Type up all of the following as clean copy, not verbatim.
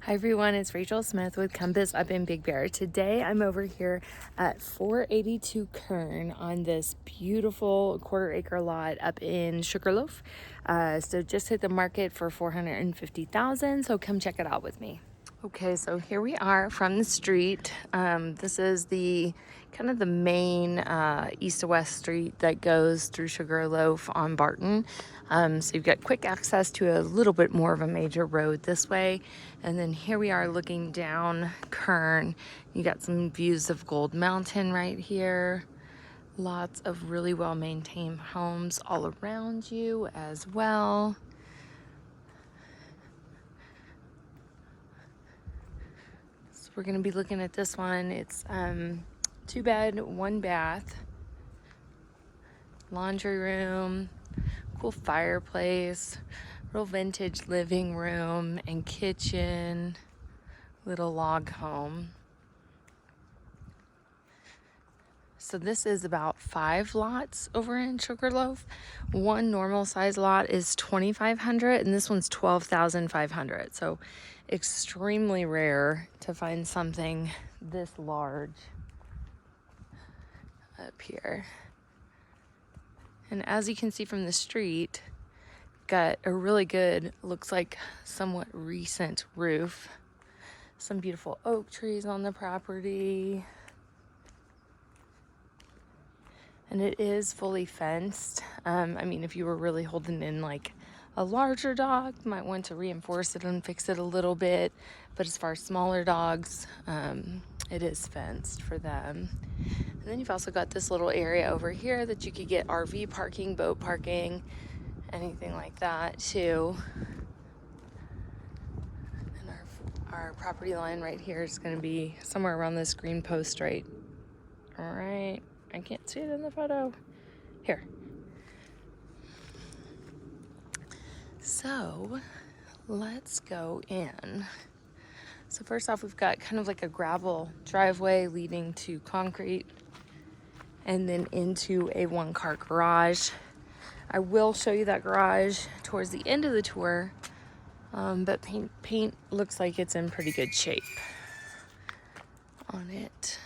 Hi everyone, it's Rachel Smith with Compass up in Big Bear. Today I'm over here at 482 Kern on this beautiful quarter-acre lot up in Sugarloaf. So just hit the market for $450,000, so come check it out with me. Okay, so here we are from the street. This is the kind of the main east to west street that goes through Sugarloaf on Barton. So you've got quick access to a little bit more of a major road this way. And then here we are looking down Kern. You got some views of Gold Mountain right here. Lots of really well-maintained homes all around you as well. We're gonna be looking at this one. It's 2 bed, 1 bath, laundry room, cool fireplace, real vintage living room and kitchen, little log home. So this is about 5 lots over in Sugarloaf. One normal size lot is 2,500 and this one's 12,500. So extremely rare to find something this large up here. And as you can see from the street, got a really good, looks like somewhat recent roof. Some beautiful oak trees on the property. And it is fully fenced. I mean, if you were really holding in like a larger dog, you might want to reinforce it and fix it a little bit. But as far as smaller dogs, it is fenced for them. And then you've also got this little area over here that you could get RV parking, boat parking, anything like that too. And our property line right here is going to be somewhere around this green post right. All right. I can't see it in the photo. Here. So let's go in. So first off, we've got kind of like a gravel driveway leading to concrete and then into a 1-car garage. I will show you that garage towards the end of the tour, but paint looks like it's in pretty good shape on it.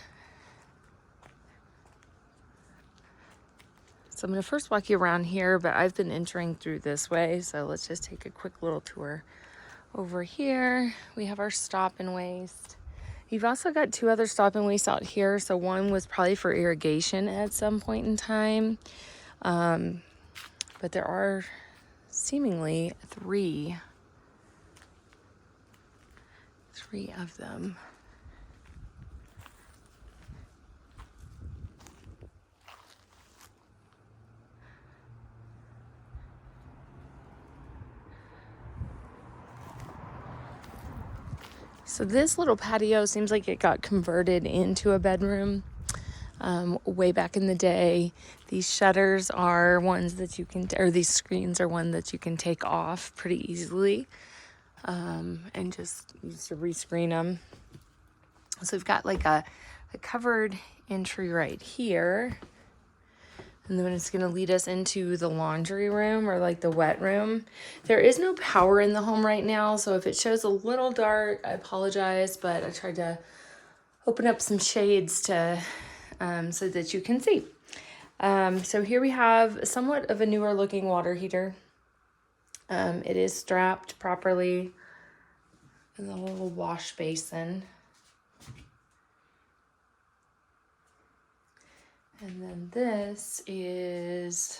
So I'm going to first walk you around here, but I've been entering through this way. So let's just take a quick little tour. Over here, we have our stop and waste. You've also got 2 other stop and waste out here. So one was probably for irrigation at some point in time. But there are seemingly 3 of them. So this little patio seems like it got converted into a bedroom way back in the day. These shutters are ones that you can, or these screens are one that you can take off pretty easily and just use to rescreen them. So we've got like a covered entry right here. And then it's going to lead us into the laundry room or like the wet room. There is no power in the home right now, so if it shows a little dark, I apologize, but I tried to open up some shades to so that you can see. So here we have somewhat of a newer looking water heater. It is strapped properly in the little wash basin. And then this is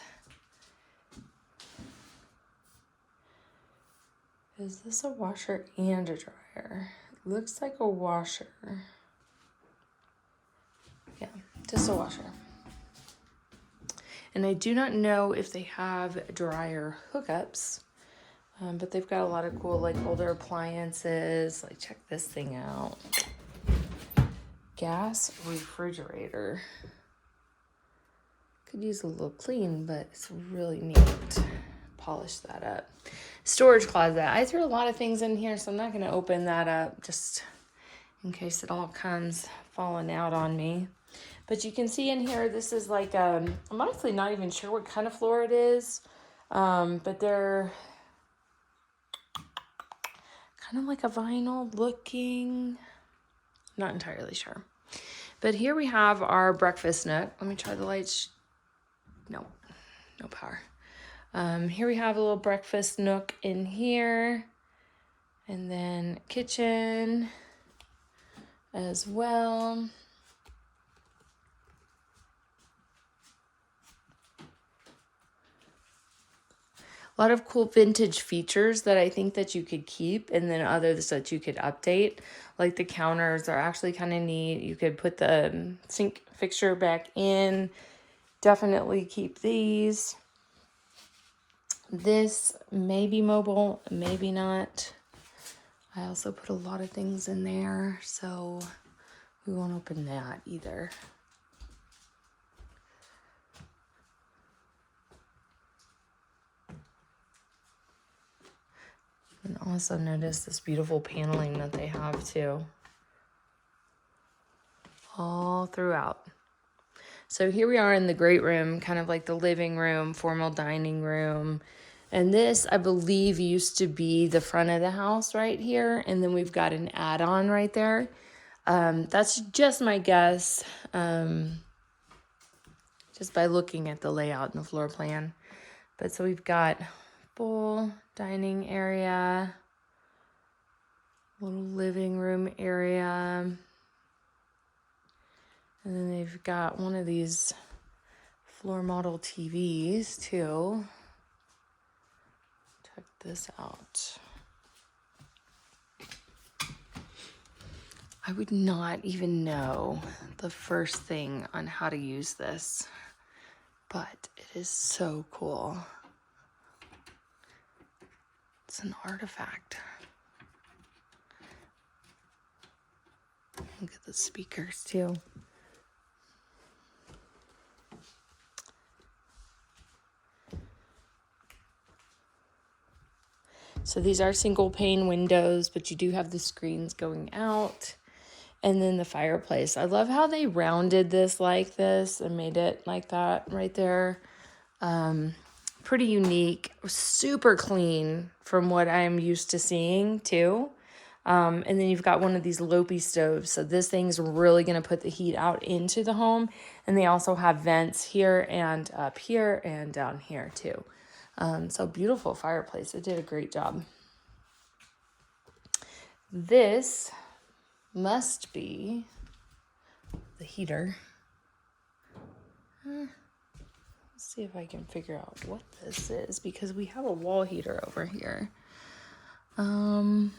this a washer and a dryer? It looks like a washer. Yeah, just a washer. And I do not know if they have dryer hookups, but they've got a lot of cool like older appliances. Like check this thing out. Gas refrigerator. Could use a little clean, but it's really neat. Polish that up. Storage closet. I threw a lot of things in here, so I'm not going to open that up just in case it all comes falling out on me. But you can see in here, this is like, I'm honestly not even sure what kind of floor it is, but they're kind of like a vinyl looking, not entirely sure. But here we have our breakfast nook. Let me try the lights. No power. Here we have a little breakfast nook in here, and then kitchen as well. A lot of cool vintage features that I think that you could keep, and then others that you could update. Like the counters are actually kind of neat. You could put the sink fixture back in. Definitely keep these. This may be mobile, maybe not. I also put a lot of things in there, so we won't open that either. And also notice this beautiful paneling that they have too, all throughout. So here we are in the great room, kind of like the living room, formal dining room. And this, I believe, used to be the front of the house right here. And then we've got an add-on right there. That's just my guess, just by looking at the layout and the floor plan. But so we've got full dining area, little living room area. And then they've got one of these floor model TVs too. Check this out. I would not even know the first thing on how to use this, but it is so cool. It's an artifact. Look at the speakers too. So these are single pane windows, but you do have the screens going out. And then the fireplace. I love how they rounded this like this and made it like that right there. Pretty unique, super clean from what I'm used to seeing too. And then you've got one of these Lopi stoves. So this thing's really going to put the heat out into the home. And they also have vents here and up here and down here too. So beautiful fireplace. It did a great job. This must be the heater. Let's see if I can figure out what this is, because we have a wall heater over here. It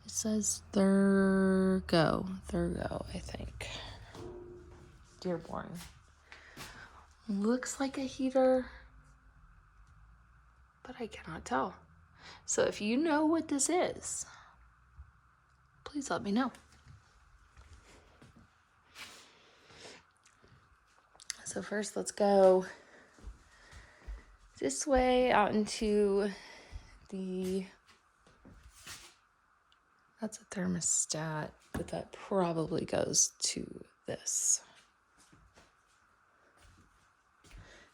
says Thurgo, I think. Dearborn. Looks like a heater, but I cannot tell. So if you know what this is, please let me know. So first, let's go this way out into that's a thermostat, but that probably goes to this.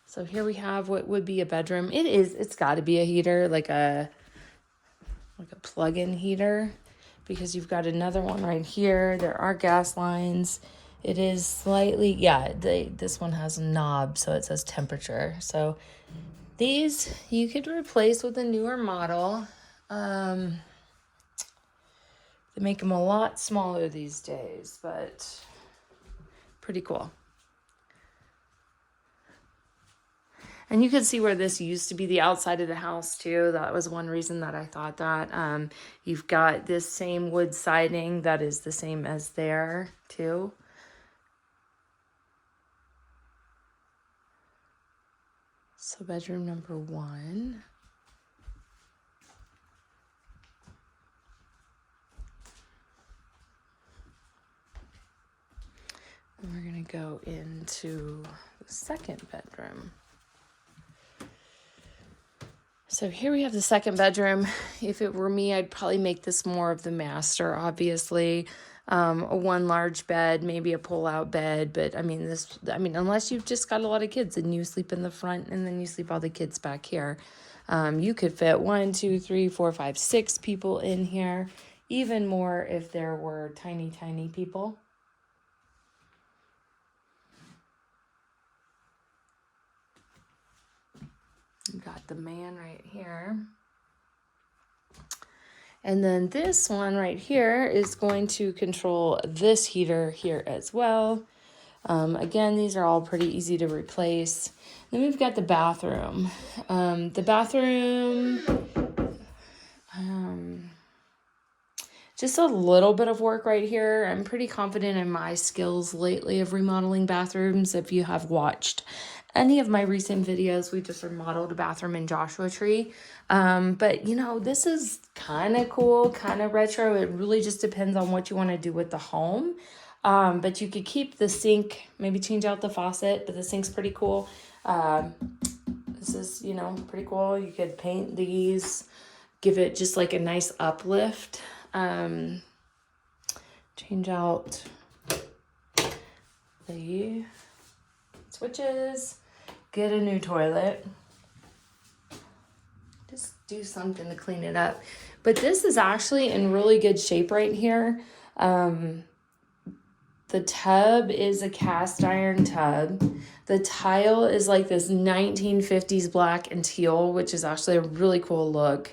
So here we have what would be a bedroom. It's got to be a heater, like a plug-in heater, because you've got another one right here. There are gas lines. It is slightly, this one has a knob, so it says temperature. So these you could replace with a newer model. They make them a lot smaller these days, but pretty cool. And you can see where this used to be the outside of the house too. That was one reason that I thought that. You've got this same wood siding that is the same as there too. So bedroom number 1. And we're gonna go into the second bedroom. So here we have the second bedroom. If it were me, I'd probably make this more of the master, obviously. One large bed, maybe a pull-out bed, but unless you've just got a lot of kids and you sleep in the front and then you sleep all the kids back here. You could fit 1, 2, 3, 4, 5, 6 people in here, even more if there were tiny, tiny people. You got the man right here. And then this one right here is going to control this heater here as well. Again, these are all pretty easy to replace. Then we've got the bathroom. The bathroom, just a little bit of work right here. I'm pretty confident in my skills lately of remodeling bathrooms. If you have watched any of my recent videos, we just remodeled a bathroom in Joshua Tree. But you know, this is kind of cool, kind of retro. It really just depends on what you want to do with the home. But you could keep the sink, maybe change out the faucet, but the sink's pretty cool. This is, you know, pretty cool. You could paint these, give it just like a nice uplift. Change out the switches, get a new toilet, just do something to clean it up. But this is actually in really good shape right here. The tub is a cast iron tub. The tile is like this 1950s black and teal, which is actually a really cool look.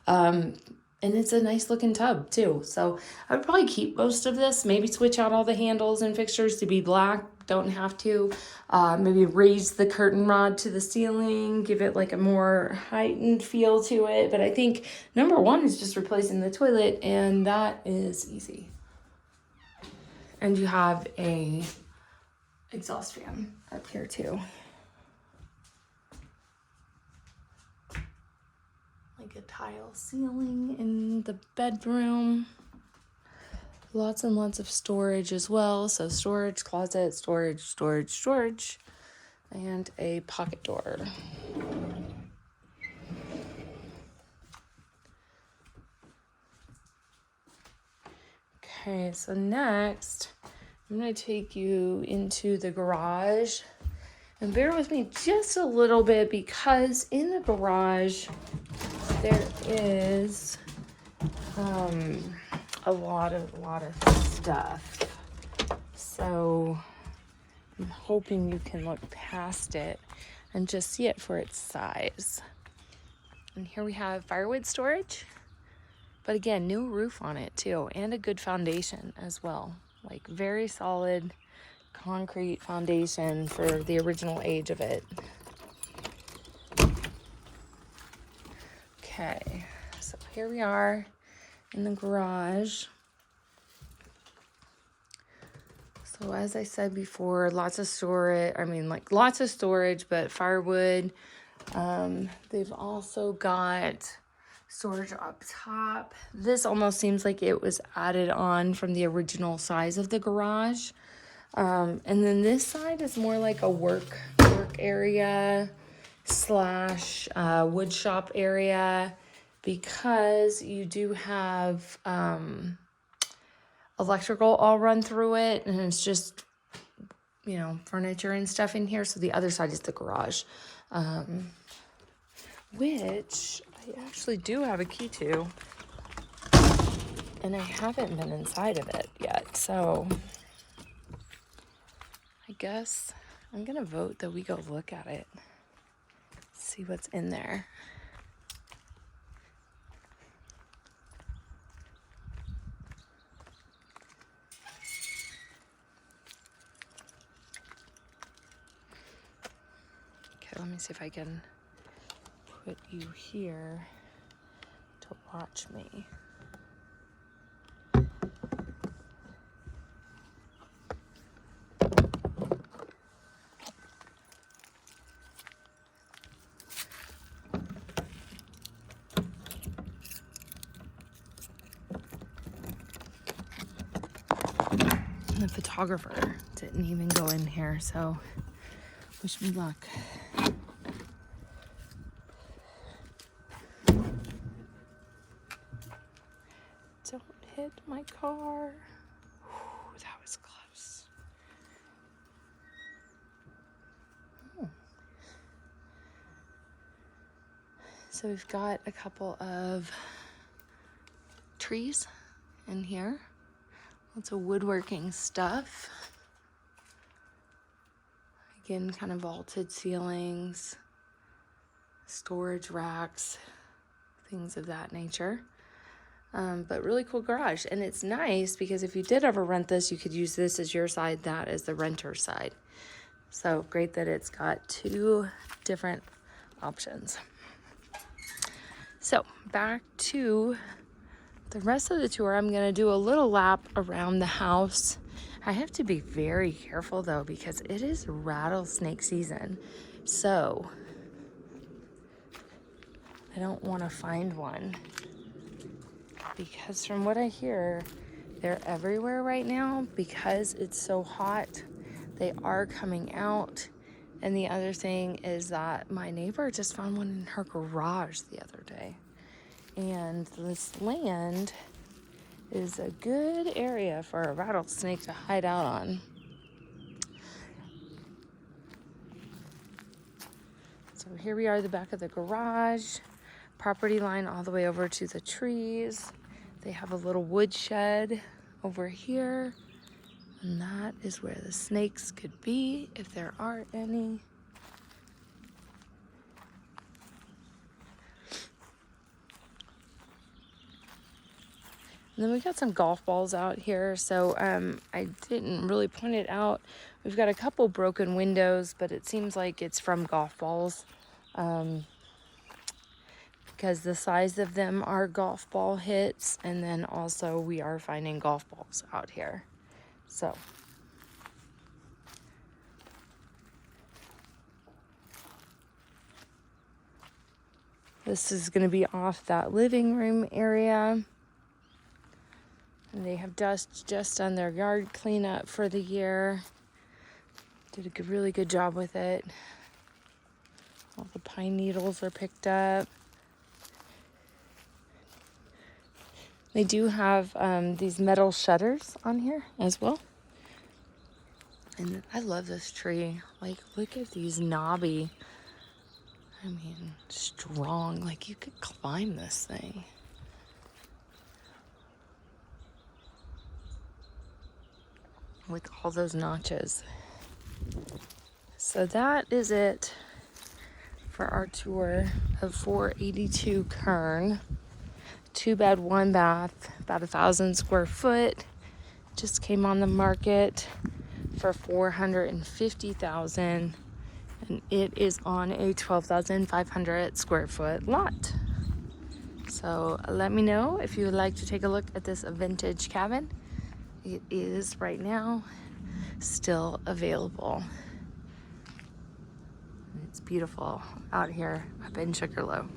And it's a nice looking tub too. So I would probably keep most of this, maybe switch out all the handles and fixtures to be black. Don't have to. Maybe raise the curtain rod to the ceiling, give it like a more heightened feel to it. But I think number one is just replacing the toilet, and that is easy. And you have a exhaust fan up here too. Like a tile ceiling in the bedroom. Lots and lots of storage as well. So storage, closet, storage, and a pocket door. Okay, so next, I'm going to take you into the garage. And bear with me just a little bit, because in the garage, there is a lot of stuff. So I'm hoping you can look past it and just see it for its size. And here we have firewood storage. But again, new roof on it too, and a good foundation as well. Like very solid concrete foundation for the original age of it. Okay, so here we are in the garage. So as I said before, lots of storage, but firewood. They've also got storage up top. This almost seems like it was added on from the original size of the garage. And then this side is more like a work area slash wood shop area, because you do have electrical all run through it, and it's just, you know, furniture and stuff in here. So the other side is the garage, which I actually do have a key to, and I haven't been inside of it yet. So I guess I'm gonna vote that we go look at it, see what's in there. Okay, let me see if I can put you here to watch me. The photographer didn't even go in here, so wish me luck. Don't hit my car. Whew, that was close. So we've got a couple of trees in here. Lots of woodworking stuff. Again, kind of vaulted ceilings, storage racks, things of that nature. But really cool garage. And it's nice because if you did ever rent this, you could use this as your side, that as the renter side. So great that it's got two different options. So back to the rest of the tour. I'm going to do a little lap around the house. I have to be very careful though because it is rattlesnake season. So I don't want to find one because from what I hear, they're everywhere right now because it's so hot. They are coming out. And the other thing is that my neighbor just found one in her garage the other day. And this land is a good area for a rattlesnake to hide out on. So here we are at the back of the garage. Property line all the way over to the trees. They have a little wood shed over here. And that is where the snakes could be, if there are any. And then we've got some golf balls out here. So I didn't really point it out. We've got a couple broken windows, but it seems like it's from golf balls. Because the size of them are golf ball hits. And then also we are finding golf balls out here. So this is going to be off that living room area. And they have just done their yard cleanup for the year. Did a really good job with it. All the pine needles are picked up. They do have these metal shutters on here as well. And I love this tree. Like, look at these knobby, I mean, strong. Like, you could climb this thing. With all those notches. So that is it for our tour of 482 Kern. 2-bed, 1-bath, about 1,000 square foot. Just came on the market for $450,000, and it is on a 12,500 square foot lot. So let me know if you would like to take a look at this vintage cabin. It is right now still available. It's beautiful out here up in Sugarloaf.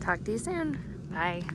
Talk to you soon. Bye.